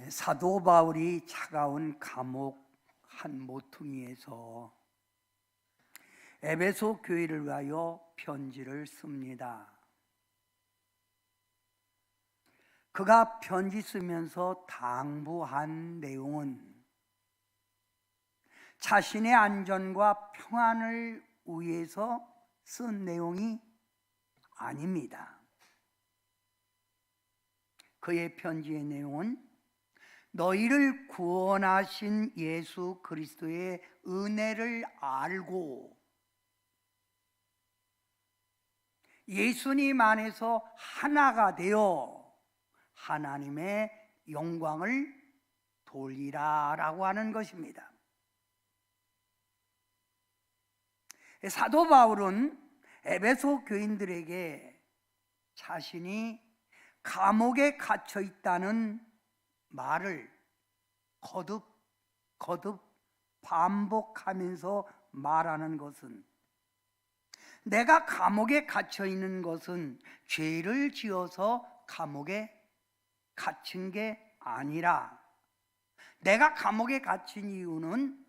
사도 바울이 차가운 감옥 한 모퉁이에서 에베소 교회를 위하여 편지를 씁니다. 그가 편지 쓰면서 당부한 내용은 자신의 안전과 평안을 위해서 쓴 내용이 아닙니다. 그의 편지의 내용은 너희를 구원하신 예수 그리스도의 은혜를 알고 예수님 안에서 하나가 되어 하나님의 영광을 돌리라라고 하는 것입니다. 사도 바울은 에베소 교인들에게 자신이 감옥에 갇혀 있다는 말을 거듭 반복하면서 말하는 것은, 내가 감옥에 갇혀 있는 것은 죄를 지어서 감옥에 갇힌 게 아니라, 내가 감옥에 갇힌 이유는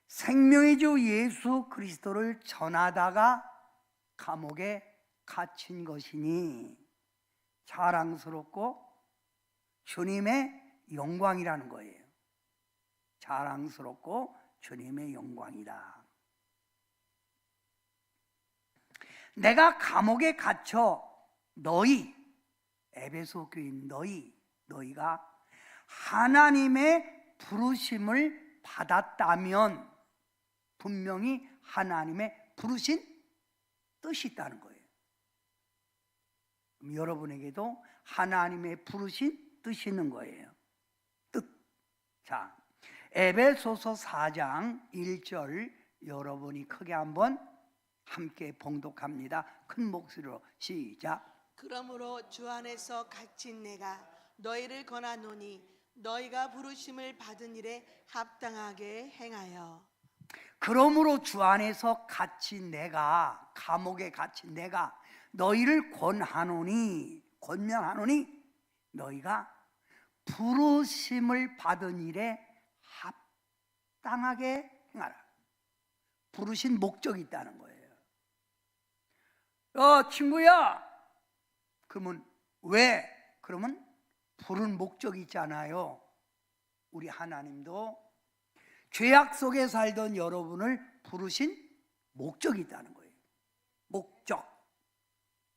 생명의 주 예수 그리스도를 전하다가 감옥에 갇힌 것이니 자랑스럽고 주님의 영광이라는 거예요. 자랑스럽고 주님의 영광이다. 내가 감옥에 갇혀 너희, 에베소 교인 너희가 하나님의 부르심을 받았다면 분명히 하나님의 부르신 뜻이 있다는 거예요. 그럼 여러분에게도 하나님의 부르신 뜻이 있는 거예요. 뜻. 자, 에베소서 4장 1절 여러분이 크게 한번 함께 봉독합니다. 큰 목소리로 시작. 그러므로 주 안에서 갇힌 내가 너희를 권하노니 너희가 부르심을 받은 일에 합당하게 행하여. 그러므로 주 안에서 갇힌 내가, 감옥에 갇힌 내가 너희를 권면하노니 너희가 부르심을 받은 일에 합당하게 행하라. 부르신 목적이 있다는 거예요. 친구야, 그러면 왜? 그러면 부른 목적이 있잖아요. 우리 하나님도 죄악 속에 살던 여러분을 부르신 목적이 있다는 거예요. 목적.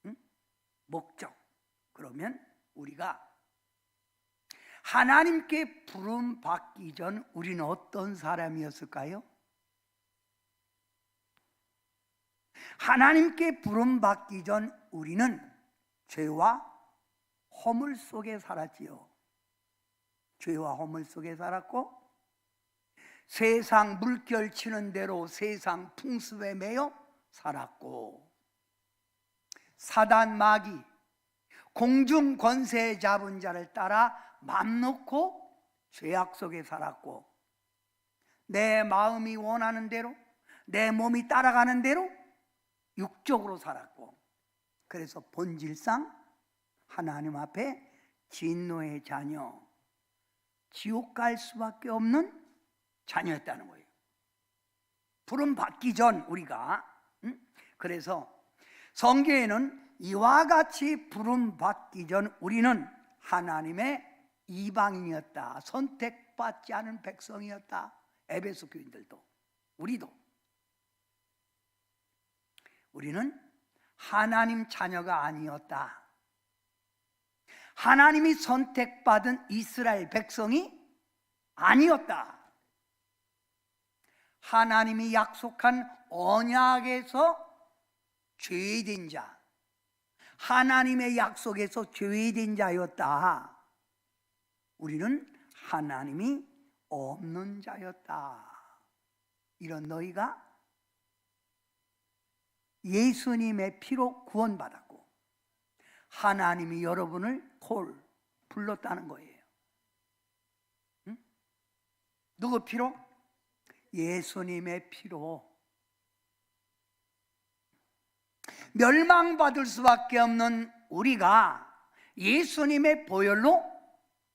응? 목적. 그러면 우리가 하나님께 부름 받기 전 우리는 어떤 사람이었을까요? 하나님께 부름 받기 전 우리는 죄와 허물 속에 살았지요. 죄와 허물 속에 살았고 세상 물결 치는 대로 세상 풍습에 매여 살았고, 사단 마귀 공중 권세 잡은 자를 따라 맘 놓고 죄악 속에 살았고, 내 마음이 원하는 대로 내 몸이 따라가는 대로 육적으로 살았고, 그래서 본질상 하나님 앞에 진노의 자녀, 지옥 갈 수밖에 없는 자녀였다는 거예요. 부름 받기 전 우리가. 그래서 성경에는 이와 같이 부름 받기 전 우리는 하나님의 이방인이었다, 선택받지 않은 백성이었다. 에베소 교인들도 우리는 하나님 자녀가 아니었다. 하나님이 선택받은 이스라엘 백성이 아니었다. 하나님이 약속한 언약에서 죄된 자, 하나님의 약속에서 죄된 자였다. 우리는 하나님이 없는 자였다. 이런 너희가 예수님의 피로 구원받았고 하나님이 여러분을 불렀다는 거예요. 응? 누구 피로? 예수님의 피로. 멸망받을 수밖에 없는 우리가 예수님의 보혈로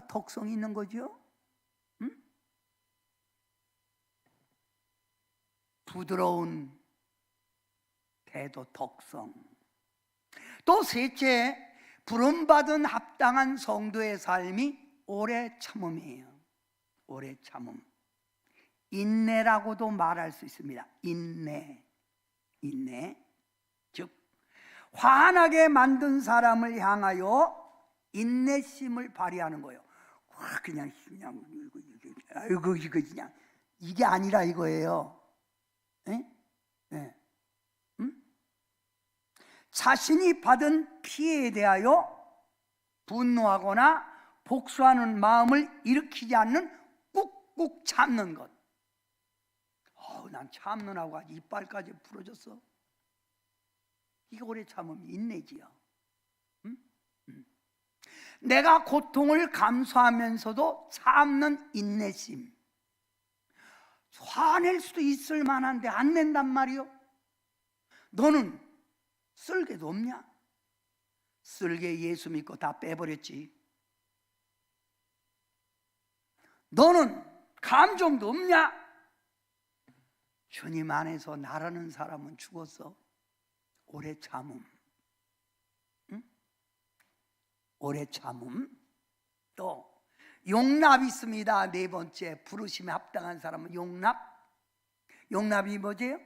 덕성이 있는 거죠. 응? 부드러운 태도, 덕성. 또 셋째, 부름받은 합당한 성도의 삶이 오래 참음이에요. 오래 참음. 인내라고도 말할 수 있습니다. 인내. 즉 화나게 만든 사람을 향하여 인내심을 발휘하는 거예요. 그냥 아이고 이거 그냥 이게 아니라 이거예요. 에? 네. 자신이 받은 피해에 대하여 분노하거나 복수하는 마음을 일으키지 않는 꾹꾹 참는 것. 난 참느라고 아주 이빨까지 부러졌어. 이게 오래 참으면 인내지요. 내가 고통을 감수하면서도 참는 인내심. 화낼 수도 있을 만한데 안 낸단 말이요. 너는 쓸개도 없냐? 쓸개 예수 믿고 다 빼버렸지. 너는 감정도 없냐? 주님 안에서 나라는 사람은 죽었어. 오래 참음. 응? 오래 참음. 또 용납이 있습니다. 네 번째, 부르심에 합당한 사람은 용납. 용납이 뭐지요?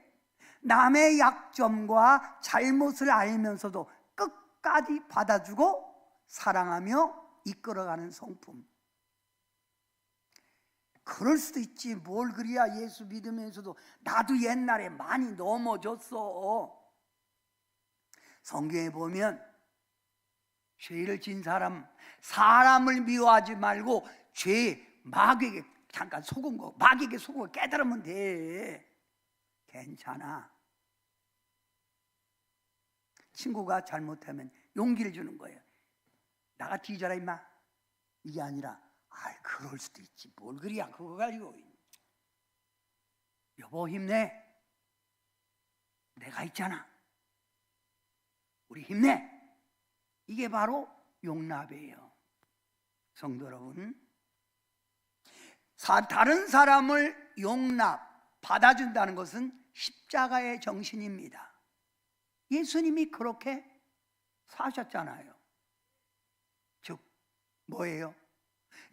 남의 약점과 잘못을 알면서도 끝까지 받아주고 사랑하며 이끌어가는 성품. 그럴 수도 있지. 뭘 그리야 예수 믿으면서도 나도 옛날에 많이 넘어졌어. 성경에 보면 죄를 진 사람을 미워하지 말고 마귀에게 잠깐 속은 거, 마귀에게 속은 거 깨달으면 돼. 괜찮아. 친구가 잘못하면 용기를 주는 거예요. 나가 뒤져라 임마. 이게 아니라 그럴 수도 있지. 뭘 그리야 그거 가지고. 여보 힘내. 내가 있잖아. 우리 힘내. 이게 바로 용납이에요. 성도 여러분, 다른 사람을 용납, 받아준다는 것은 십자가의 정신입니다. 예수님이 그렇게 사셨잖아요. 즉 뭐예요?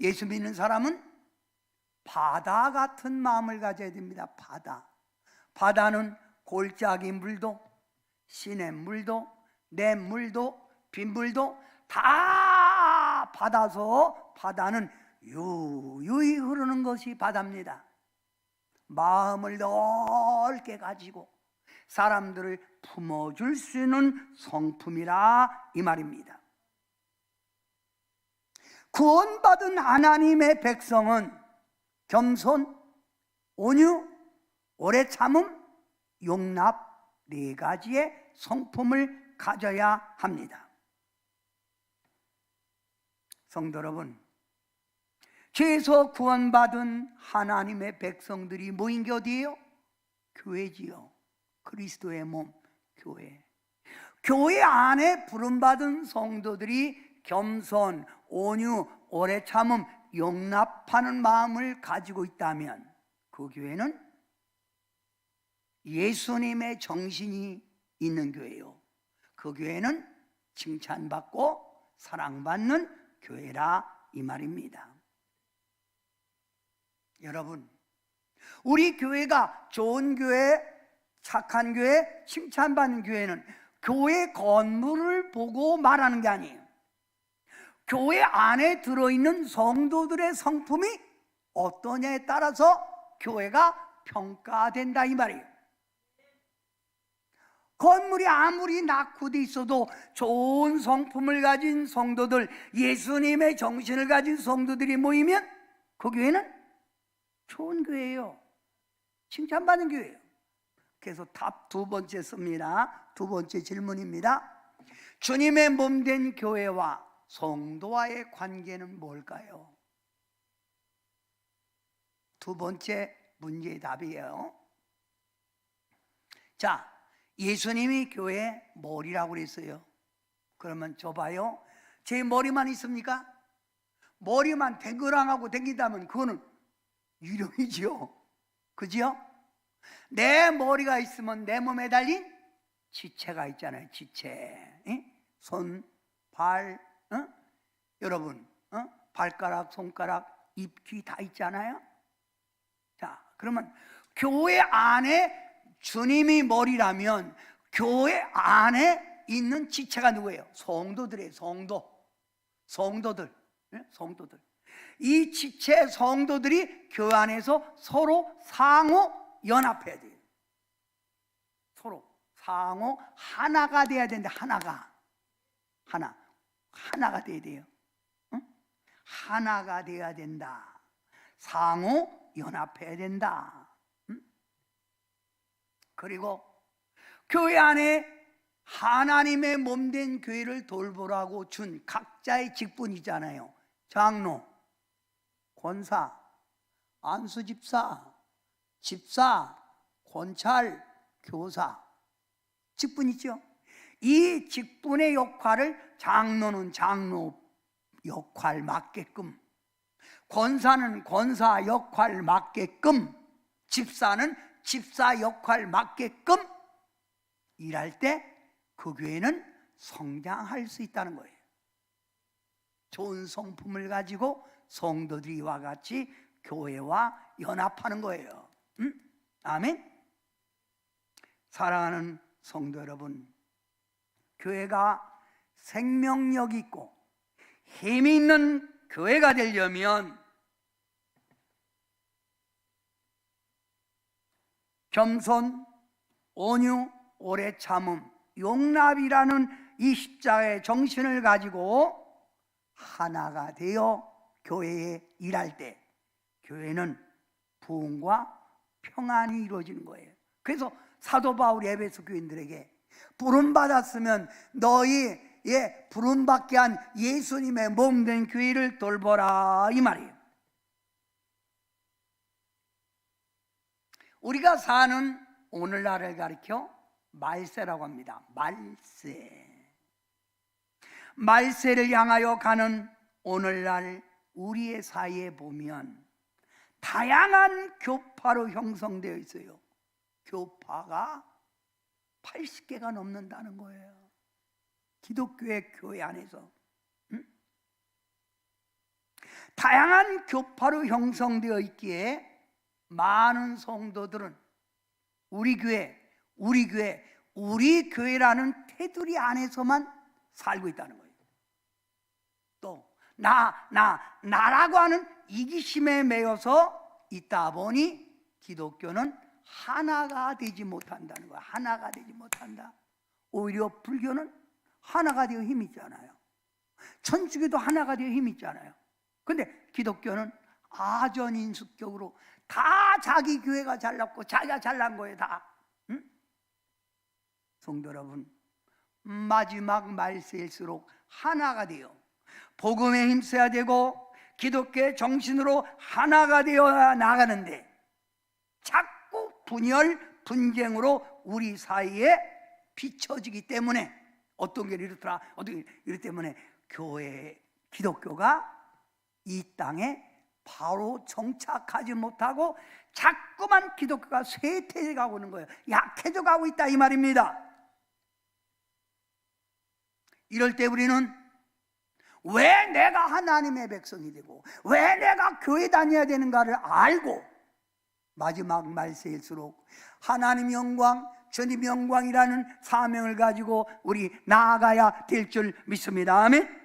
예수 믿는 사람은 바다 같은 마음을 가져야 됩니다. 바다는 골짜기 물도, 시냇물도, 냇물도, 빗물도 다 받아서 바다는 유유히 흐르는 것이 바다입니다. 마음을 넓게 가지고 사람들을 품어줄 수 있는 성품이라 이 말입니다. 구원받은 하나님의 백성은 겸손, 온유, 오래 참음, 용납 네 가지의 성품을 가져야 합니다. 성도 여러분, 죄에서 구원받은 하나님의 백성들이 모인 게 어디예요? 교회지요. 그리스도의 몸, 교회. 교회 안에 부름받은 성도들이 겸손, 온유, 오래 참음, 용납하는 마음을 가지고 있다면 그 교회는 예수님의 정신이 있는 교회요. 그 교회는 칭찬받고 사랑받는 교회라 이 말입니다. 여러분, 우리 교회가 좋은 교회, 착한 교회, 칭찬받는 교회는 교회 건물을 보고 말하는 게 아니에요. 교회 안에 들어있는 성도들의 성품이 어떠냐에 따라서 교회가 평가된다 이 말이에요. 건물이 아무리 낙후돼 있어도 좋은 성품을 가진 성도들, 예수님의 정신을 가진 성도들이 모이면 그 교회는 좋은 교회예요. 칭찬받는 교회예요. 그래서 답 두 번째 씁니다. 두 번째 질문입니다. 주님의 몸된 교회와 성도와의 관계는 뭘까요? 두 번째 문제의 답이에요. 자, 예수님이 교회의 머리라고 그랬어요. 그러면 저 봐요. 제 머리만 있습니까? 머리만 댕그랑하고 댕긴다면 그거는 유령이지요. 그지요? 내 머리가 있으면 내 몸에 달린 지체가 있잖아요. 지체. 손, 발, 여러분, 발가락, 손가락, 입, 귀 다 있잖아요. 자, 그러면 교회 안에 주님이 머리라면 교회 안에 있는 지체가 누구예요? 성도들이에요. 성도들. 이 지체 성도들이 교회 안에서 서로 상호 연합해야 돼요. 서로 상호 하나가 돼야 되는데, 하나가 돼야 돼요. 하나가 돼야 된다. 상호 연합해야 된다. 그리고 교회 안에 하나님의 몸된 교회를 돌보라고 준 각자의 직분이잖아요. 장로, 권사, 안수집사, 집사, 권찰, 교사, 직분 있죠. 이 직분의 역할을 장로는 장로 역할 맞게끔, 권사는 권사 역할 맞게끔, 집사는 집사 역할 맞게끔 일할 때 그 교회는 성장할 수 있다는 거예요. 좋은 성품을 가지고 성도들이 이와 같이 교회와 연합하는 거예요. 아멘. 사랑하는 성도 여러분, 교회가 생명력 있고 힘이 있는 교회가 되려면 겸손, 온유, 오래 참음, 용납이라는 이 십자가의 정신을 가지고 하나가 되어 교회에 일할 때 교회는 부흥과 평안이 이루어지는 거예요. 그래서 사도 바울이 에베소 교인들에게 부름받았으면 너희의 부름받게 한 예수님의 몸된 교회를 돌보라, 이 말이에요. 우리가 사는 오늘날을 가리켜 말세라고 합니다. 말세를 향하여 가는 오늘날 우리의 사이에 보면 다양한 교파로 형성되어 있어요. 교파가 80개가 넘는다는 거예요. 기독교의 교회 안에서 다양한 교파로 형성되어 있기에 많은 성도들은 우리 교회라는 테두리 안에서만 살고 있다는 거예요. 또 나라고 하는 이기심에 매여서 있다 보니 기독교는 하나가 되지 못한다는 거예요. 하나가 되지 못한다. 오히려 불교는 하나가 되어 힘이 있잖아요. 천주교도 하나가 되어 힘이 있잖아요. 근데 기독교는 아전인수격으로 다 자기 교회가 잘났고 자기가 잘난 거예요. 다. 성도 여러분, 마지막 말세일수록 하나가 되어 복음에 힘써야 되고 기독교의 정신으로 하나가 되어 나가는데 자꾸 분열, 분쟁으로 우리 사이에 비춰지기 때문에 어떤 게 이렇더라, 어떤 게 이렇기 때문에 기독교가 이 땅에 바로 정착하지 못하고 자꾸만 기독교가 쇠퇴해 가고 있는 거예요. 약해져 가고 있다, 이 말입니다. 이럴 때 우리는 왜 내가 하나님의 백성이 되고 왜 내가 교회 다녀야 되는가를 알고 마지막 말세일수록 하나님 영광, 주님 영광이라는 사명을 가지고 우리 나아가야 될 줄 믿습니다. 아멘.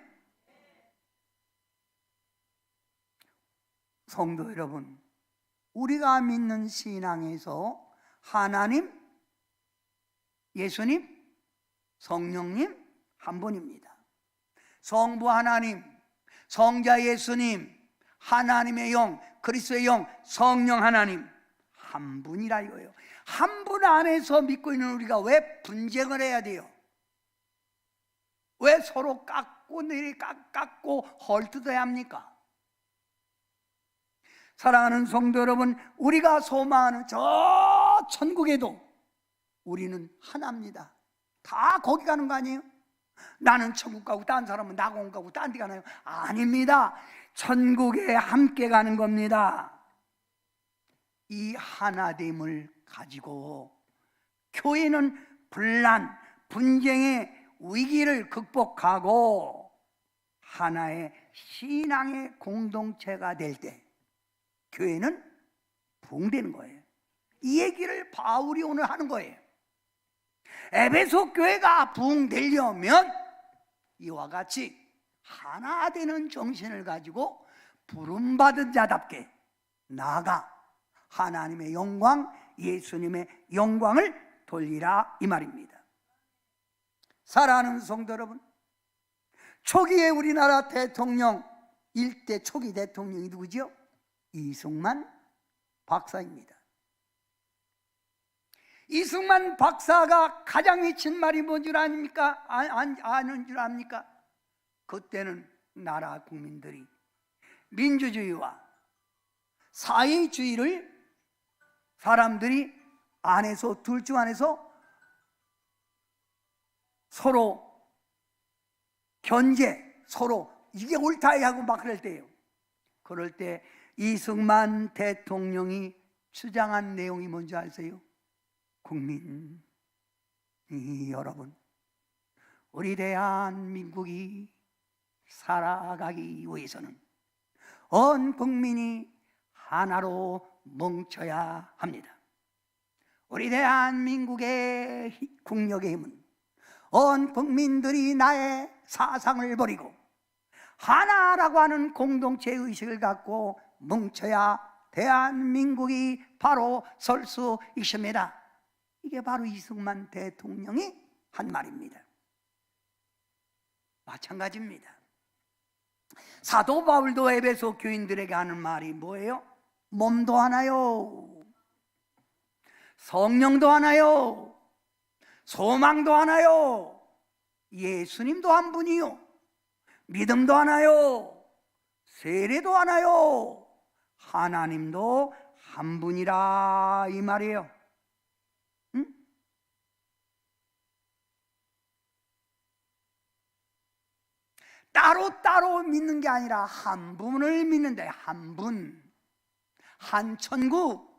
성도 여러분, 우리가 믿는 신앙에서 하나님, 예수님, 성령님 한 분입니다. 성부 하나님, 성자 예수님, 하나님의 영, 그리스도의 영, 성령 하나님 한 분이라 이거예요. 한 분 안에서 믿고 있는 우리가 왜 분쟁을 해야 돼요? 왜 서로 깎고 깎고 헐뜯어야 합니까? 사랑하는 성도 여러분, 우리가 소망하는 저 천국에도 우리는 하나입니다. 다 거기 가는 거 아니에요? 나는 천국 가고 다른 사람은 낙원 가고 딴 데 가나요? 아닙니다. 천국에 함께 가는 겁니다. 이 하나됨을 가지고 교회는 분란, 분쟁의 위기를 극복하고 하나의 신앙의 공동체가 될 때 교회는 부흥되는 거예요. 이 얘기를 바울이 오늘 하는 거예요. 에베소 교회가 부흥되려면 이와 같이 하나 되는 정신을 가지고 부름받은 자답게 나아가 하나님의 영광, 예수님의 영광을 돌리라 이 말입니다. 사랑하는 성도 여러분, 초기에 우리나라 대통령 일대 초기 대통령이 누구죠? 이승만 박사입니다. 이승만 박사가 가장 외친 말이 뭔 줄 아닙니까? 아는 줄 압니까? 그때는 나라 국민들이 민주주의와 사회주의를 사람들이 안에서 둘 중 안에서 서로 견제, 서로 이게 옳다 하고 막 그럴 때예요. 그럴 때 이승만 대통령이 주장한 내용이 뭔지 아세요? 국민 여러분, 우리 대한민국이 살아가기 위해서는 온 국민이 하나로 뭉쳐야 합니다. 우리 대한민국의 국력의 힘은 온 국민들이 나의 사상을 버리고 하나라고 하는 공동체 의식을 갖고 뭉쳐야 대한민국이 바로 설 수 있습니다. 이게 바로 이승만 대통령이 한 말입니다. 마찬가지입니다. 사도 바울도 에베소 교인들에게 하는 말이 뭐예요? 몸도 하나요, 성령도 하나요, 소망도 하나요, 예수님도 한 분이요, 믿음도 하나요, 세례도 하나요, 하나님도 한 분이라 이 말이에요. 응? 따로따로 믿는 게 아니라 한 분을 믿는데, 한 분, 한 천국.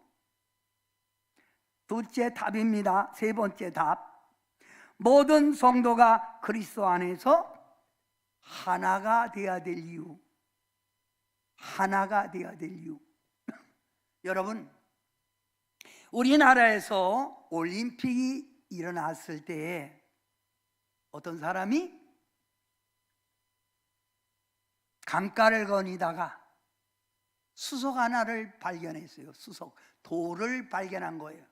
둘째 답입니다. 세 번째 답, 모든 성도가 그리스도 안에서 하나가 되어야 될 이유. 하나가 되어야 될 이유. 여러분, 우리나라에서 올림픽이 일어났을 때 어떤 사람이 강가를 거니다가 수석 하나를 발견했어요. 수석, 돌을 발견한 거예요.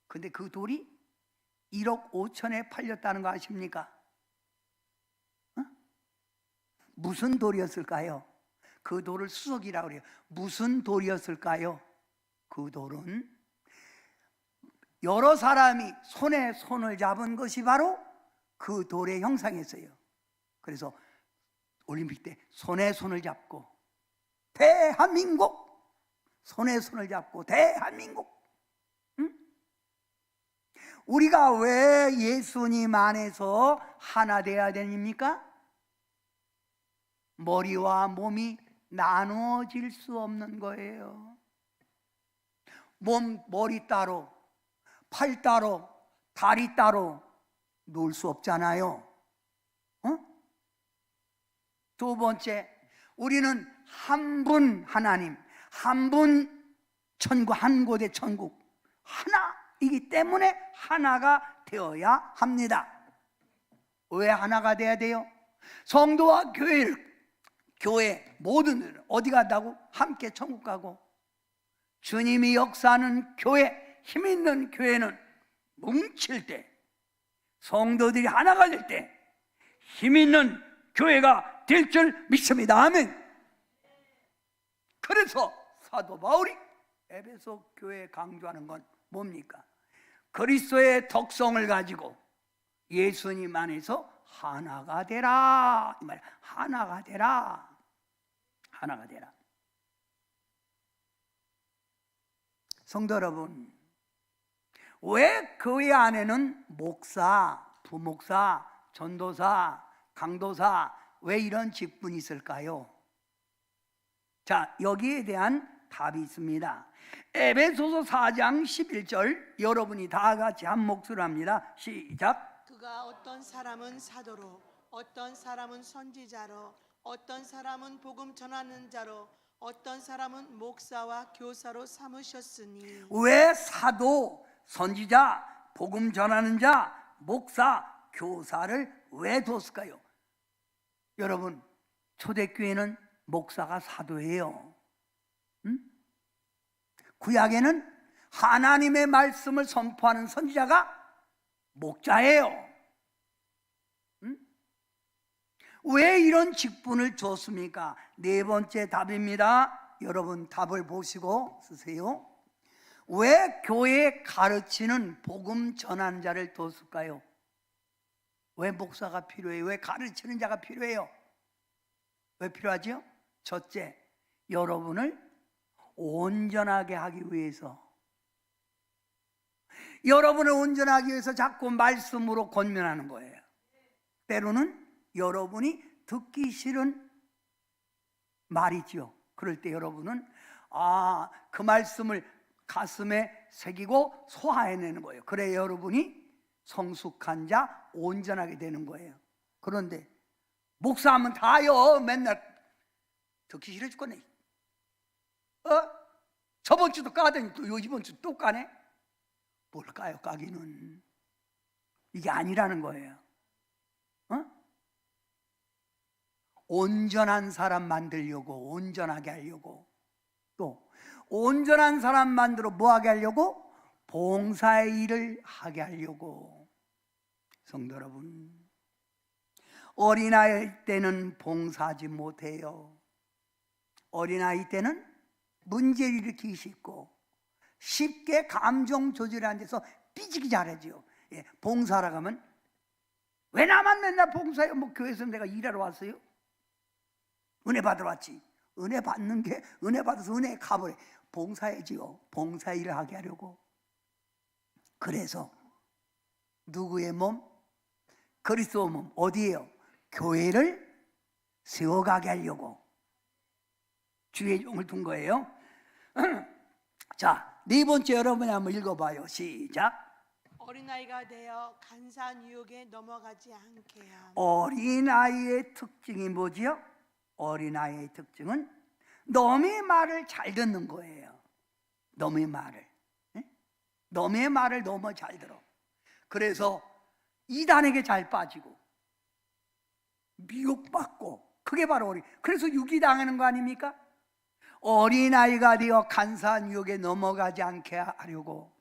근데 그 돌이 1억 5천에 팔렸다는 거 아십니까? 무슨 돌이었을까요? 그 돌을 수석이라고 그래요. 무슨 돌이었을까요? 그 돌은 여러 사람이 손에 손을 잡은 것이 바로 그 돌의 형상이었어요. 그래서 올림픽 때 손에 손을 잡고 대한민국, 손에 손을 잡고 대한민국. 응? 우리가 왜 예수님 안에서 하나 되어야 됩니까? 머리와 몸이 나눠질 수 없는 거예요. 머리 따로, 팔 따로, 다리 따로 놓을 수 없잖아요. 두 번째, 우리는 한 분 하나님, 한 분 천국, 한 곳의 천국, 하나이기 때문에 하나가 되어야 합니다. 왜 하나가 돼야 돼요? 성도와 교회 모든 어디 간다고? 함께 천국 가고, 주님이 역사하는 교회, 힘 있는 교회는 뭉칠 때, 성도들이 하나가 될 때 힘 있는 교회가 될 줄 믿습니다. 아멘. 그래서 사도 바울이 에베소 교회에 강조하는 건 뭡니까? 그리스도의 덕성을 가지고 예수님 안에서 하나가 되라 이 말. 하나가 되라, 하나가 되라. 성도 여러분, 왜 교회 안에는 목사, 부목사, 전도사, 강도사, 왜 이런 직분이 있을까요? 자, 여기에 대한 답이 있습니다. 에베소서 4장 11절 여러분이 다 같이 한 목소리로 합니다. 시작. 그가 어떤 사람은 사도로, 어떤 사람은 선지자로, 어떤 사람은 복음 전하는 자로, 어떤 사람은 목사와 교사로 삼으셨으니. 왜 사도, 선지자, 복음 전하는 자, 목사, 교사를 왜 뒀을까요? 여러분, 초대교회는 목사가 사도예요. 구약에는 하나님의 말씀을 선포하는 선지자가 목자예요. 왜 이런 직분을 줬습니까? 네 번째 답입니다. 여러분 답을 보시고 쓰세요. 왜 교회에 가르치는 복음 전하는 자를 뒀을까요? 왜 목사가 필요해요? 왜 가르치는 자가 필요해요? 왜 필요하죠? 첫째, 여러분을 온전하게 하기 위해서. 여러분을 온전하기 위해서 자꾸 말씀으로 권면하는 거예요. 때로는 여러분이 듣기 싫은 말이죠. 그럴 때 여러분은 그 말씀을 가슴에 새기고 소화해내는 거예요. 그래 여러분이 성숙한 자, 온전하게 되는 거예요. 그런데 목사하면 다요. 맨날 듣기 싫어 죽겠네. 저번 주도 까더니 또 이번 주 또 까네. 뭘까요? 까기는 이게 아니라는 거예요. 온전한 사람 만들려고, 온전하게 하려고, 또 온전한 사람 만들어 뭐하게 하려고? 봉사의 일을 하게 하려고. 성도 여러분, 어린아이 때는 봉사하지 못해요. 어린아이 때는 문제를 일으키기 쉽고 쉽게 감정 조절이 안 돼서 삐지기 잘하죠. 봉사하러 가면 왜 나만 맨날 봉사해요? 뭐 교회에서 내가 일하러 왔어요? 은혜 받으러 왔지. 은혜 받는 게 은혜 받아서 은혜 갚으래. 봉사해지요. 봉사 일을 하게 하려고. 그래서 누구의 몸? 그리스도 몸 어디예요? 교회를 세워가게 하려고 주의 종을 둔 거예요. 자, 네 번째 여러분이 한번 읽어봐요. 시작. 어린아이가 되어 간사한 유혹에 넘어가지 않게 함. 어린아이의 특징이 뭐지요? 어린아이의 특징은 너의 말을 잘 듣는 거예요. 너의 말을. 너의 말을 너무 잘 들어. 그래서 이단에게 잘 빠지고 미혹받고, 그게 바로 어린. 그래서 유기당하는 거 아닙니까? 어린아이가 되어 간사한 유혹에 넘어가지 않게 하려고,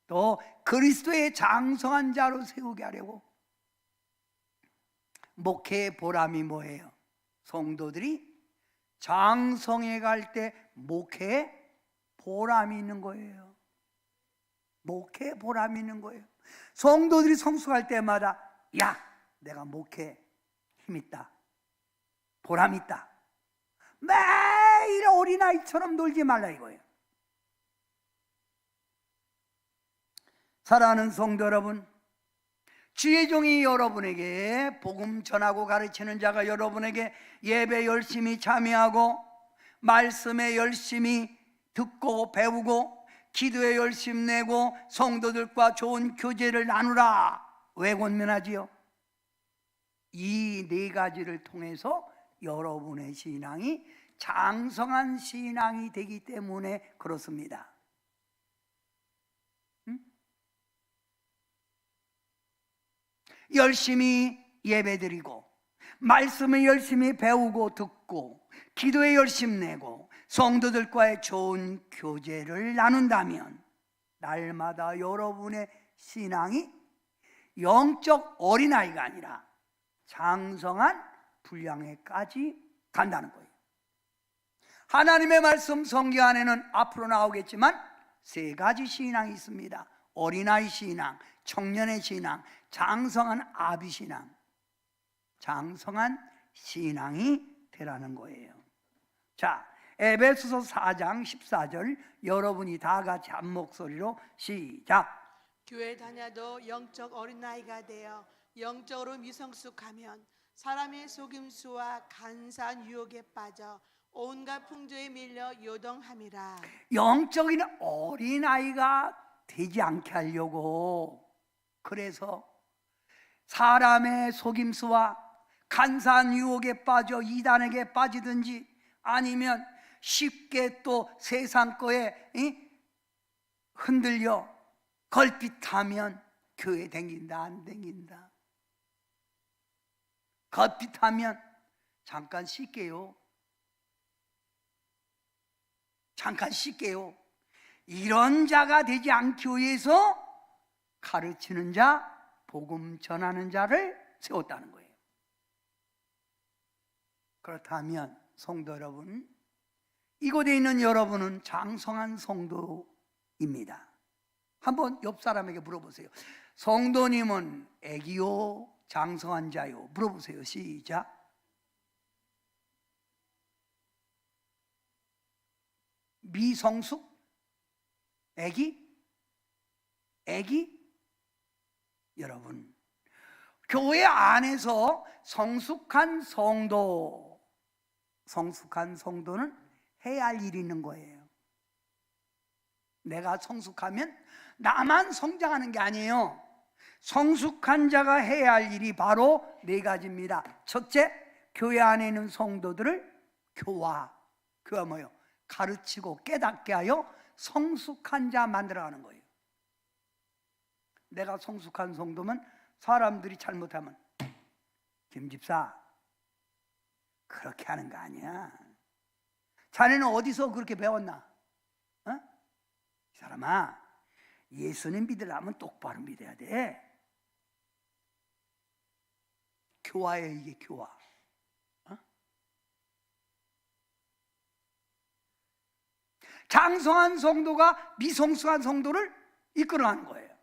또 그리스도의 장성한 자로 세우게 하려고. 목회의 보람이 뭐예요? 성도들이 장성해 갈 때 목회에 보람이 있는 거예요. 목회에 보람이 있는 거예요. 성도들이 성숙할 때마다 야, 내가 목회에 힘있다, 보람있다. 매일 어린아이처럼 놀지 말라 이거예요. 사랑하는 성도 여러분, 주의 종이 여러분에게 복음 전하고 가르치는 자가 여러분에게 예배 열심히 참여하고 말씀에 열심히 듣고 배우고 기도에 열심 내고 성도들과 좋은 교제를 나누라 왜 권면하지요? 이 네 가지를 통해서 여러분의 신앙이 장성한 신앙이 되기 때문에 그렇습니다. 열심히 예배드리고 말씀을 열심히 배우고 듣고 기도에 열심 내고 성도들과의 좋은 교제를 나눈다면 날마다 여러분의 신앙이 영적 어린아이가 아니라 장성한 분량에까지 간다는 거예요. 하나님의 말씀 성경 안에는 앞으로 나오겠지만 세 가지 신앙이 있습니다. 어린아이 신앙, 청년의 신앙, 장성한 아비 신앙. 장성한 신앙이 되라는 거예요. 자, 에베소서 4장 14절 여러분이 다 같이 한 목소리로 시작. 교회 다녀도 영적 어린아이가 되어 영적으로 미성숙하면 사람의 속임수와 간사한 유혹에 빠져 온갖 풍조에 밀려 요동함이라. 영적인 어린아이가 되지 않게 하려고, 그래서 사람의 속임수와 간사한 유혹에 빠져 이단에게 빠지든지 아니면 쉽게 또 세상 거에 흔들려 걸핏하면 교회 댕긴다 안 댕긴다, 걸핏하면 잠깐 쉴게요, 잠깐 쉴게요, 이런 자가 되지 않기 위해서 가르치는 자, 복음 전하는 자를 세웠다는 거예요. 그렇다면 성도 여러분, 이곳에 있는 여러분은 장성한 성도입니다. 한번 옆 사람에게 물어보세요. 성도님은 애기요, 장성한 자요? 물어보세요. 시작. 미성숙? 애기? 여러분, 교회 안에서 성숙한 성도는 해야 할 일이 있는 거예요. 내가 성숙하면 나만 성장하는 게 아니에요. 성숙한 자가 해야 할 일이 바로 4가지입니다. 첫째, 교회 안에 있는 성도들을 교회가 뭐예요? 가르치고 깨닫게 하여 성숙한 자 만들어가는 거예요. 내가 성숙한 성도면 사람들이 잘못하면 김 집사 그렇게 하는 거 아니야, 자네는 어디서 그렇게 배웠나? 이 사람아, 예수님 믿으려면 똑바로 믿어야 돼. 교화예요, 이게 교화. 장성한 성도가 미성숙한 성도를 이끌어가는 거예요.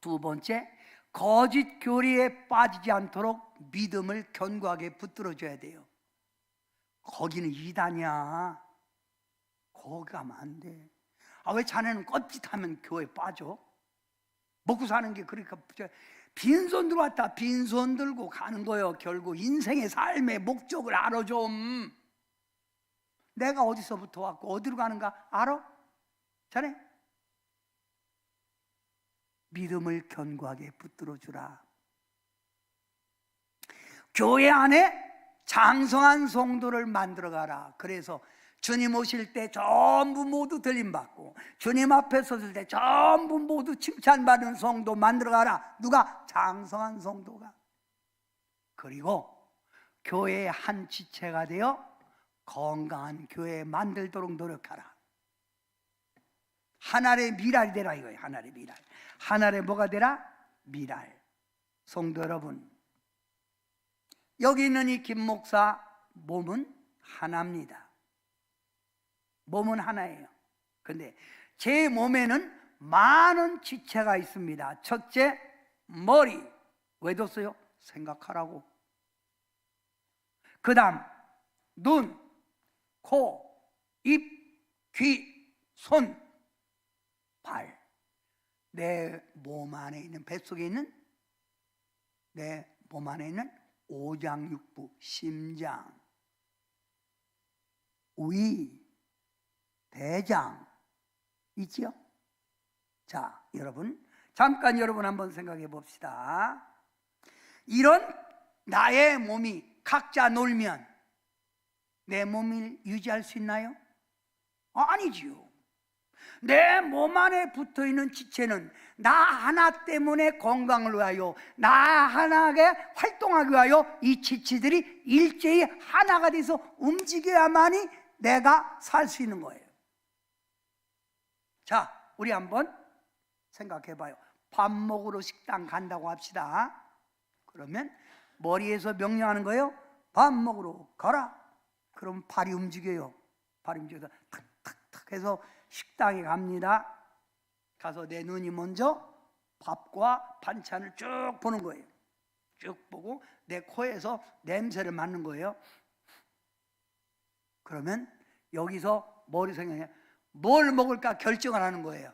두 번째, 거짓 교리에 빠지지 않도록 믿음을 견고하게 붙들어줘야 돼요. 거기는 이단이야, 거기 가면 안 돼. 왜 자네는 껍짓하면 교회에 빠져? 먹고 사는 게 그러니까 빈손 들어왔다 빈손 들고 가는 거예요. 결국 인생의 삶의 목적을 알아. 좀 내가 어디서부터 왔고 어디로 가는가 알아? 자네? 믿음을 견고하게 붙들어 주라. 교회 안에 장성한 성도를 만들어 가라. 그래서 주님 오실 때 전부 모두 들림받고 주님 앞에 섰을 때 전부 모두 칭찬받는 성도 만들어 가라. 누가? 장성한 성도가. 그리고 교회의 한 지체가 되어 건강한 교회 만들도록 노력하라. 하나의 미랄이 되라 이거예요. 하나의 미랄. 하나의 뭐가 되라? 미랄. 성도 여러분, 여기 있는 이 김 목사 몸은 하나입니다. 몸은 하나예요. 근데 제 몸에는 많은 지체가 있습니다. 첫째, 머리. 왜 뒀어요? 생각하라고. 그 다음 눈, 코, 입, 귀, 손, 발. 내 몸 안에 있는, 뱃속에 있는, 내 몸 안에 있는 오장육부, 심장, 위, 대장 있지요? 자, 여러분 잠깐 여러분 한번 생각해 봅시다. 이런 나의 몸이 각자 놀면 내 몸을 유지할 수 있나요? 아니지요. 내 몸 안에 붙어있는 지체는 나 하나 때문에 건강을 위하여, 나 하나에 활동하기 위하여 이 지체들이 일제히 하나가 돼서 움직여야만이 내가 살 수 있는 거예요. 자, 우리 한번 생각해 봐요. 밥 먹으러 식당 간다고 합시다. 그러면 머리에서 명령하는 거예요. 밥 먹으러 가라. 그럼 발이 움직여요. 발이 움직여서 탁탁탁 해서 식당에 갑니다. 가서 내 눈이 먼저 밥과 반찬을 쭉 보는 거예요. 쭉 보고 내 코에서 냄새를 맡는 거예요. 그러면 여기서 머리 생각해 뭘 먹을까 결정을 하는 거예요.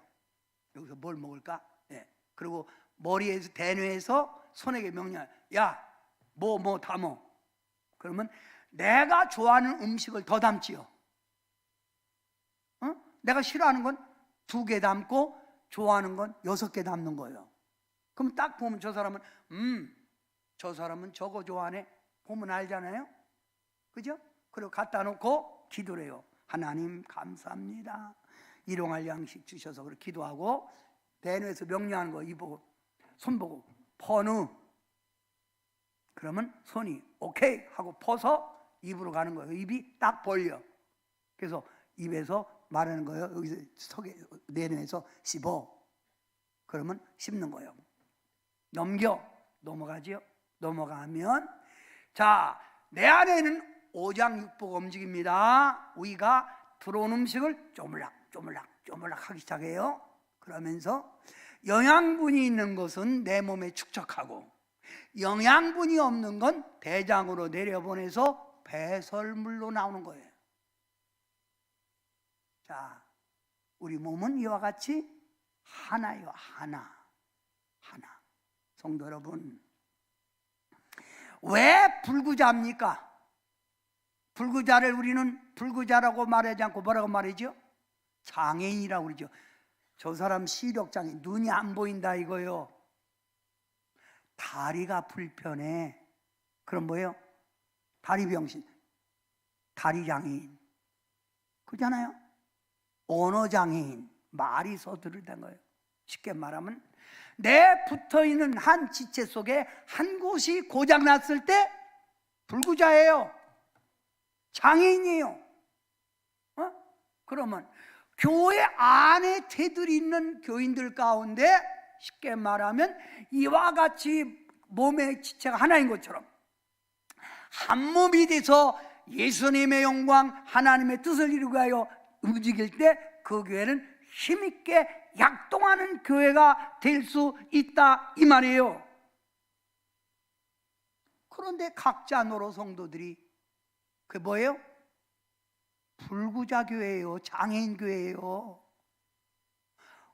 여기서 뭘 먹을까? 네. 그리고 머리에서 대뇌에서 손에게 명령, 야, 뭐 다 먹어. 그러면 내가 좋아하는 음식을 더 담지요. 내가 싫어하는 건 2개 담고 좋아하는 건 6개 담는 거예요. 그럼 딱 보면 저 사람은 저 사람은 저거 좋아하네 보면 알잖아요. 그죠? 그리고 갖다 놓고 기도를 해요. 하나님 감사합니다. 일용할 양식 주셔서 그렇게 기도하고 대뇌에서 명령하는 거 입보고 손 보고 퍼누 그러면 손이 오케이 하고 퍼서 입으로 가는 거예요. 입이 딱 벌려. 그래서 입에서 말하는 거예요. 여기서 속에 내뇌에서 씹어. 그러면 씹는 거예요. 넘어가지요. 넘어가면 자, 내 안에는 오장육부가 움직입니다. 우리가 들어온 음식을 쪼물락 하기 시작해요. 그러면서 영양분이 있는 것은 내 몸에 축적하고 영양분이 없는 건 대장으로 내려보내서 배설물로 나오는 거예요. 자, 우리 몸은 이와 같이 하나요. 하나. 성도 여러분, 왜 불구자입니까? 불구자를 우리는 불구자라고 말하지 않고 뭐라고 말하죠? 장애인이라고 그러죠. 저 사람 시력장애, 눈이 안 보인다 이거요. 다리가 불편해. 그럼 뭐예요? 다리병신, 다리장애인. 그렇잖아요? 언어장애인, 말이 서투르다는 거예요. 쉽게 말하면 내 붙어있는 한 지체 속에 한 곳이 고장났을 때 불구자예요. 장애인이에요. 그러면 교회 안에 테두리 있는 교인들 가운데 쉽게 말하면 이와 같이 몸의 지체가 하나인 것처럼 한 몸이 돼서 예수님의 영광, 하나님의 뜻을 이루기 위하여 움직일 때 그 교회는 힘있게 약동하는 교회가 될 수 있다 이 말이에요. 그런데 각자 노로 성도들이 그게 뭐예요? 불구자 교회예요. 장애인 교회예요.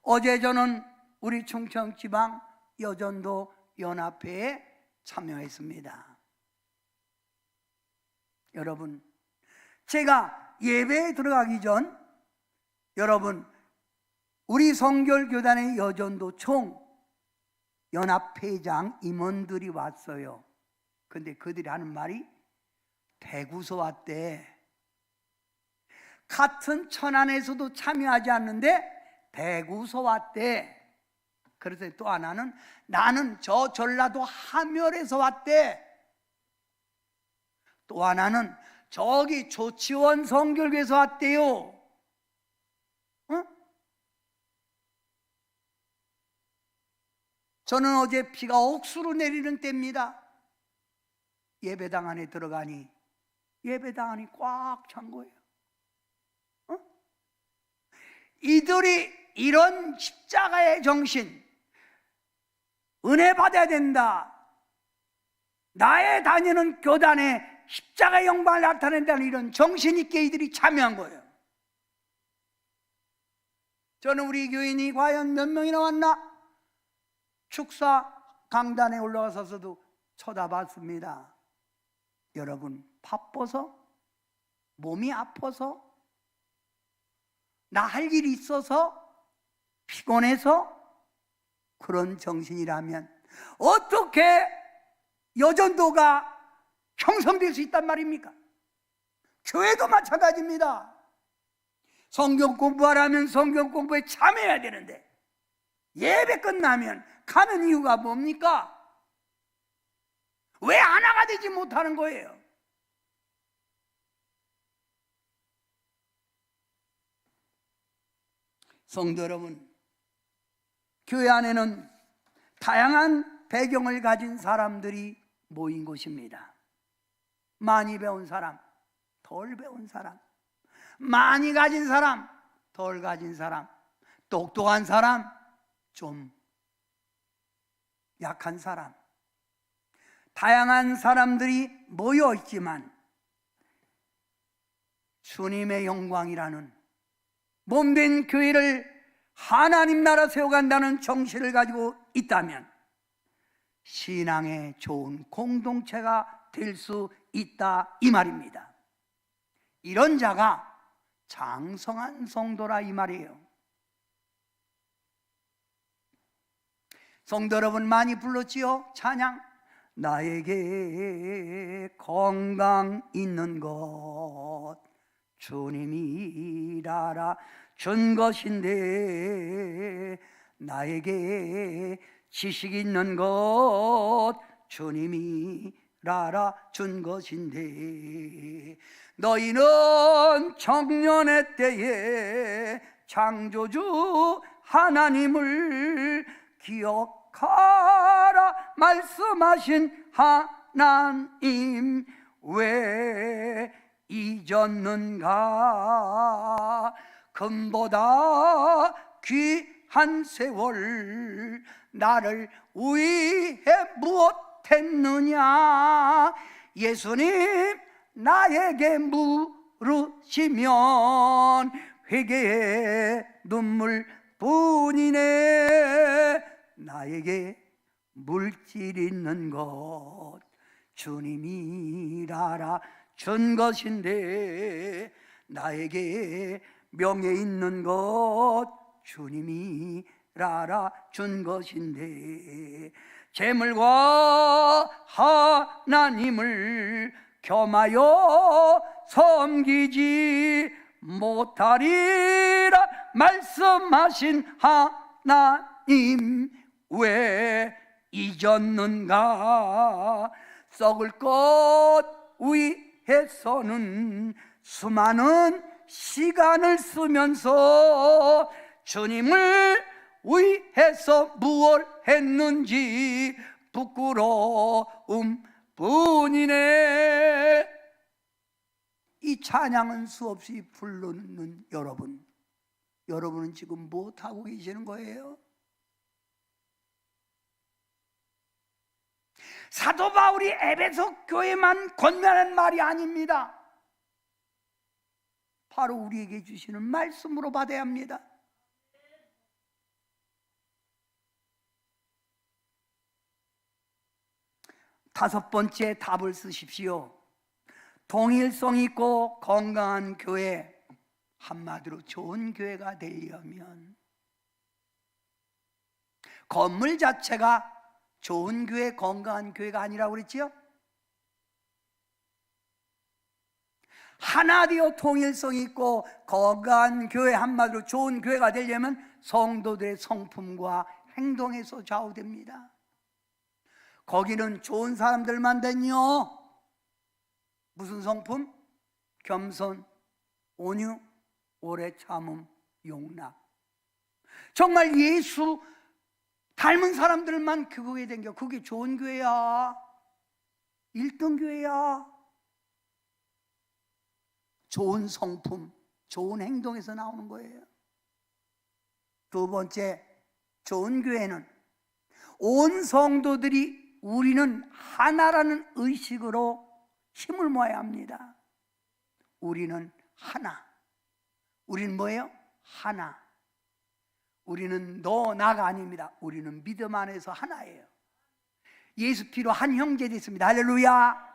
어제 저는 우리 충청지방 여전도 연합회에 참여했습니다. 여러분, 제가 예배에 들어가기 전 여러분 우리 성결교단의 여전도 총 연합회장 임원들이 왔어요. 근데 그들이 하는 말이 대구서 왔대. 같은 천안에서도 참여하지 않는데 대구서 왔대. 그래서 또 하나는 나는 저 전라도 함열에서 왔대. 또 하나는 저기 조치원 성결교에서 왔대요. 저는 어제 비가 억수로 내리는 때입니다. 예배당 안에 들어가니 예배당 안이 꽉 찬 거예요. 이들이 이런 십자가의 정신, 은혜 받아야 된다, 나의 다니는 교단에 십자가의 영광을 나타낸다는 이런 정신 있게 이들이 참여한 거예요. 저는 우리 교인이 과연 몇 명이나 왔나? 축사 강단에 올라가서도 쳐다봤습니다. 여러분, 바빠서? 몸이 아파서? 나 할 일이 있어서? 피곤해서? 그런 정신이라면 어떻게 여전도가 형성될 수 있단 말입니까? 교회도 마찬가지입니다. 성경 공부하라면 성경 공부에 참여해야 되는데 예배 끝나면 가는 이유가 뭡니까? 왜 하나가 되지 못하는 거예요? 성도 여러분, 교회 안에는 다양한 배경을 가진 사람들이 모인 곳입니다. 많이 배운 사람, 덜 배운 사람, 많이 가진 사람, 덜 가진 사람, 똑똑한 사람, 좀 약한 사람, 다양한 사람들이 모여 있지만 주님의 영광이라는 몸된 교회를 하나님 나라 세워간다는 정신을 가지고 있다면 신앙의 좋은 공동체가 될 수 있다 이 말입니다. 이런 자가 장성한 성도라 이 말이에요. 성도 여러분 많이 불렀지요? 찬양. 나에게 건강 있는 것 주님이라라 준 것인데, 나에게 지식 있는 것 주님이라라 준 것인데, 너희는 청년의 때에 창조주 하나님을 기억하라 말씀하신 하나님 왜 잊었는가? 금보다 귀한 세월 나를 위해 무엇했느냐? 예수님 나에게 물으시면 회개의 눈물뿐이네. 나에게 물질 있는 것 주님이라라 준 것인데, 나에게 명예 있는 것 주님이라라 준 것인데, 재물과 하나님을 겸하여 섬기지 못하리라 말씀하신 하나님 왜 잊었는가? 썩을 것 위해서는 수많은 시간을 쓰면서 주님을 위해서 무엇 했는지 부끄러움 뿐이네. 이 찬양은 수없이 부르는 여러분은 지금 무엇하고 계시는 거예요? 사도 바울이 에베소 교회만 권면한 말이 아닙니다. 바로 우리에게 주시는 말씀으로 받아야 합니다. 다섯 번째 답을 쓰십시오. 동일성 있고 건강한 교회, 한마디로 좋은 교회가 되려면 건물 자체가 좋은 교회, 건강한 교회가 아니라고 그랬지요? 하나 되어 통일성 있고 건강한 교회, 한마디로 좋은 교회가 되려면 성도들의 성품과 행동에서 좌우됩니다. 거기는 좋은 사람들만 되뇨. 무슨 성품? 겸손, 온유, 오래 참음, 용납. 정말 예수 닮은 사람들만 그 교회에 댕겨. 그게 좋은 교회야. 1등 교회야. 좋은 성품, 좋은 행동에서 나오는 거예요. 두 번째, 좋은 교회는 온 성도들이 우리는 하나라는 의식으로 힘을 모아야 합니다. 우리는 하나. 우리는 뭐예요? 하나. 우리는 너 나가 아닙니다. 우리는 믿음 안에서 하나예요. 예수 피로 한 형제 됐습니다. 할렐루야.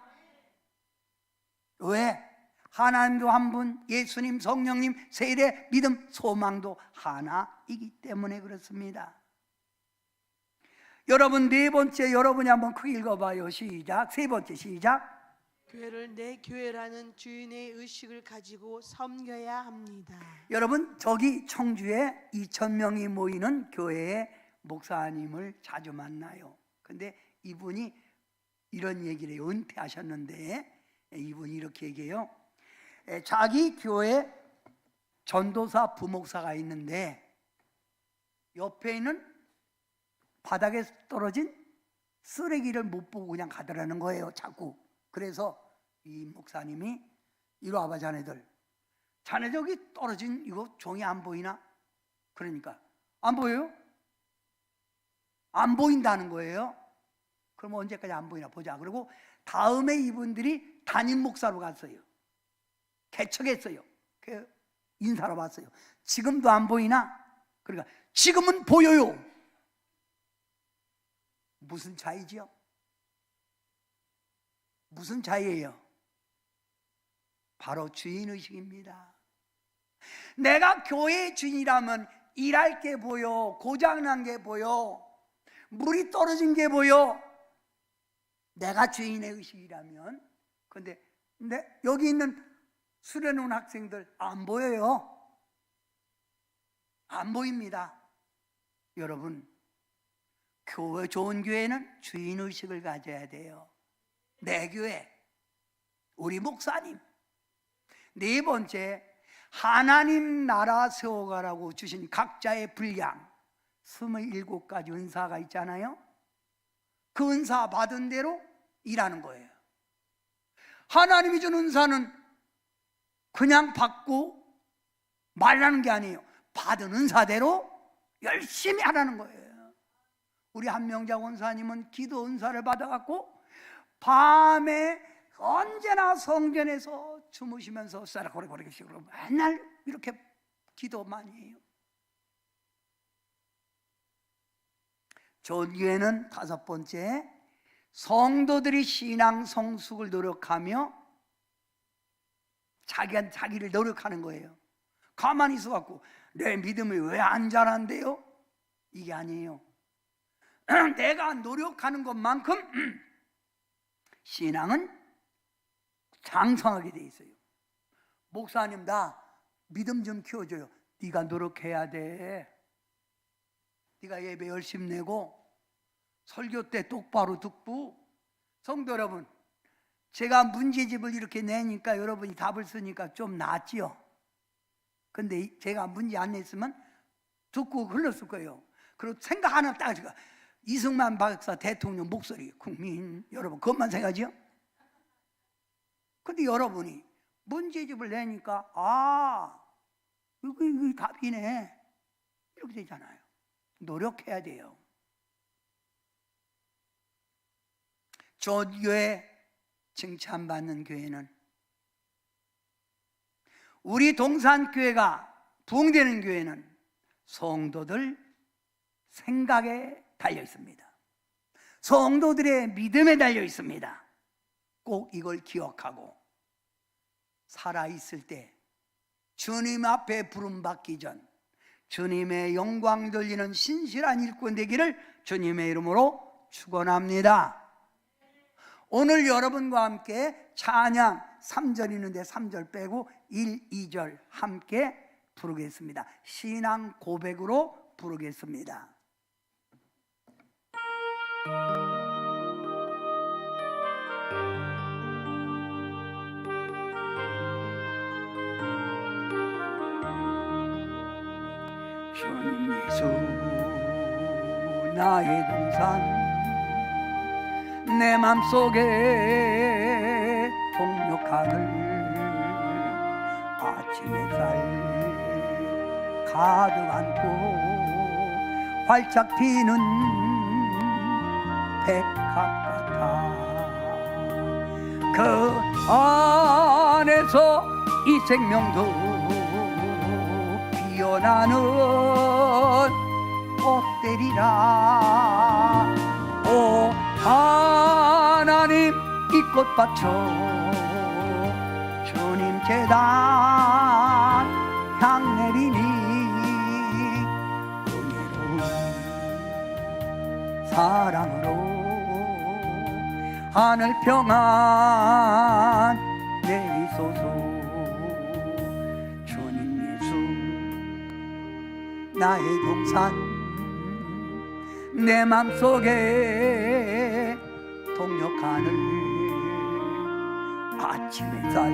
왜? 하나님도 한 분, 예수님, 성령님, 세례, 믿음, 소망도 하나이기 때문에 그렇습니다. 여러분, 네 번째, 여러분이 한번 크게 읽어봐요. 시작. 세 번째 시작. 교회를 내 교회라는 주인의 의식을 가지고 섬겨야 합니다. 여러분, 저기 청주에 2,000명이 모이는 교회의 목사님을 자주 만나요. 근데 이분이 이런 얘기를 해요. 은퇴하셨는데 이분이 이렇게 얘기해요. 자기 교회 전도사 부목사가 있는데 옆에 있는 바닥에 떨어진 쓰레기를 못 보고 그냥 가더라는 거예요. 자꾸. 그래서 이 목사님이 이리 와봐 자네들. 자네 저기 떨어진 이거 종이 안 보이나? 그러니까 안 보여요? 안 보인다는 거예요. 그럼 언제까지 안 보이나 보자. 그리고 다음에 이분들이 담임 목사로 갔어요. 개척했어요. 그 인사로 왔어요. 지금도 안 보이나? 그러니까 지금은 보여요. 무슨 차이지요? 무슨 차이예요? 바로 주인의식입니다. 내가 교회 주인이라면 일할 게 보여, 고장난 게 보여, 물이 떨어진 게 보여. 내가 주인의 의식이라면. 근데 여기 있는 수련원 학생들 안 보여요. 안 보입니다. 여러분, 좋은 교회는 주인의식을 가져야 돼요. 내 교회, 우리 목사님. 네 번째, 하나님 나라 세워가라고 주신 각자의 분량 27가지 은사가 있잖아요. 그 은사 받은 대로 일하는 거예요. 하나님이 준 은사는 그냥 받고 말라는 게 아니에요. 받은 은사대로 열심히 하라는 거예요. 우리 한명자 원사님은 기도 은사를 받아갖고 밤에 언제나 성전에서 주무시면서 싸라고래고래식으로 맨날 이렇게 기도 많이 해요. 좋은 교회는 다섯 번째, 성도들이 신앙 성숙을 노력하며 자기를 노력하는 거예요. 가만히 있어갖고 내 믿음이 왜 안 자란대요? 이게 아니에요. 내가 노력하는 것만큼 신앙은 장성하게 돼 있어요. 목사님, 나 믿음 좀 키워줘요. 네가 노력해야 돼. 네가 예배 열심히 내고 설교 때 똑바로 듣고. 성도 여러분, 제가 문제집을 이렇게 내니까 여러분이 답을 쓰니까 좀 낫지요. 근데 제가 문제 안 냈으면 듣고 흘렀을 거예요. 그리고 생각 하나 딱 제가 이승만 박사 대통령 목소리, 국민 여러분 그것만 생각하지요? 근데 여러분이 문제집을 내니까 이거 답이네 이렇게 되잖아요. 노력해야 돼요. 좋은 교회, 칭찬받는 교회는 우리 동산교회가 부흥되는 교회는 성도들 생각에 달려 있습니다. 성도들의 믿음에 달려 있습니다. 꼭 이걸 기억하고 살아있을 때 주님 앞에 부름받기 전 주님의 영광 돌리는 신실한 일꾼 되기를 주님의 이름으로 축원합니다. 오늘 여러분과 함께 찬양 3절 있는데 3절 빼고 1, 2절 함께 부르겠습니다. 신앙 고백으로 부르겠습니다. 주님 예수 나의 동산 내 맘속에 동력하늘 아침 햇살 가득 안고 활짝 피는 백합 같아 그 안에서 이 생명도 피어나는 꽃들이라 오 하나님 이 꽃밭으로 주님 제단 향 내리니 은혜로운 사랑으로 하늘 평안 내리소서 주님 예수 나의 동산 내 맘속에 동력하늘 아침 햇살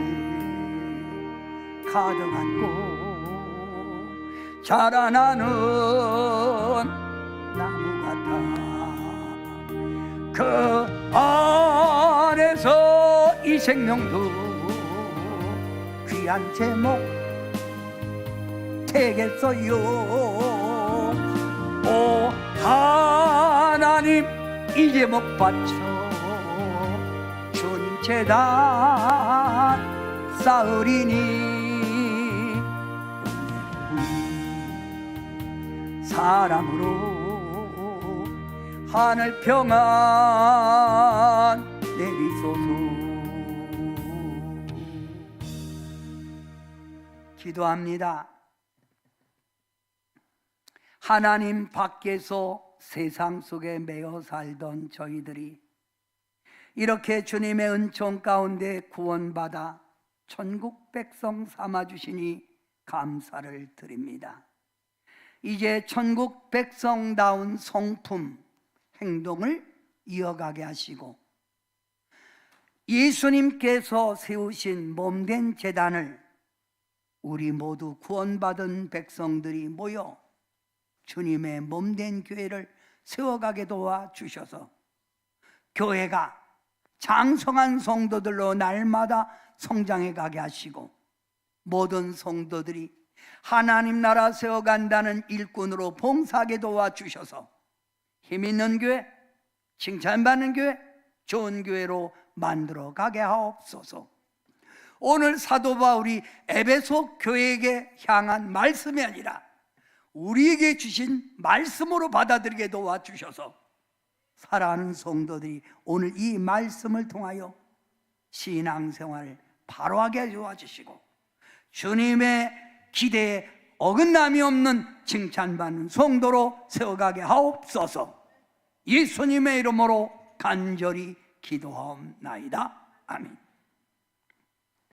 가득 안고 자라나는 나무 같아 그 안에서 이 생명도 귀한 제목 되겠어요 오 하나님 이 제목 바쳐 주님 제단 쌓으리니 은혜로운 사랑으로 하늘 평안 내리소서 기도합니다. 하나님 밖에서 세상 속에 매여 살던 저희들이 이렇게 주님의 은총 가운데 구원받아 천국 백성 삼아주시니 감사를 드립니다. 이제 천국 백성다운 성품, 행동을 이어가게 하시고 예수님께서 세우신 몸된 제단을 우리 모두 구원받은 백성들이 모여 주님의 몸된 교회를 세워가게 도와주셔서 교회가 장성한 성도들로 날마다 성장해 가게 하시고 모든 성도들이 하나님 나라 세워간다는 일꾼으로 봉사하게 도와주셔서 힘있는 교회, 칭찬받는 교회, 좋은 교회로 만들어 가게 하옵소서. 오늘 사도 바울이 에베소 교회에게 향한 말씀이 아니라 우리에게 주신 말씀으로 받아들이게 도와주셔서 사랑하는 성도들이 오늘 이 말씀을 통하여 신앙생활을 바로하게 도와주시고 주님의 기대에 어긋남이 없는 칭찬받는 성도로 세워가게 하옵소서. 예수님의 이름으로 간절히 기도하옵나이다. 아멘.